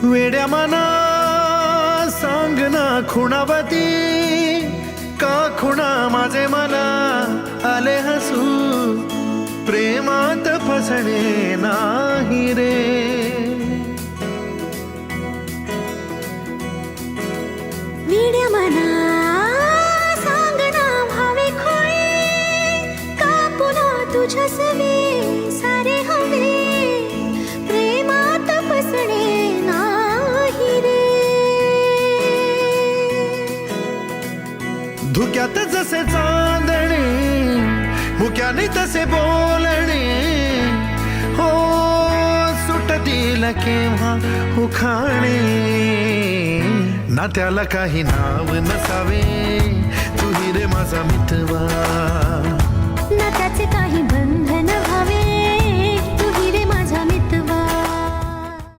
वेड्या मना सांग ना खुणावती, का खुणा माझे मला आले हसू, प्रेमात फसणे नाही रे. वेड्या मना सांग ना भावे खोळे, का पुन्हा तुझ्या सवे सारे हवे, प्रेमात फसणे नाही रे. धुक्यात जसे चांदणे, मुक्याने तसे बोलणे, हो सुटतील केव्हा उखाणे. नात्याला काही नाव नसावे, तू रे माझा मितवा.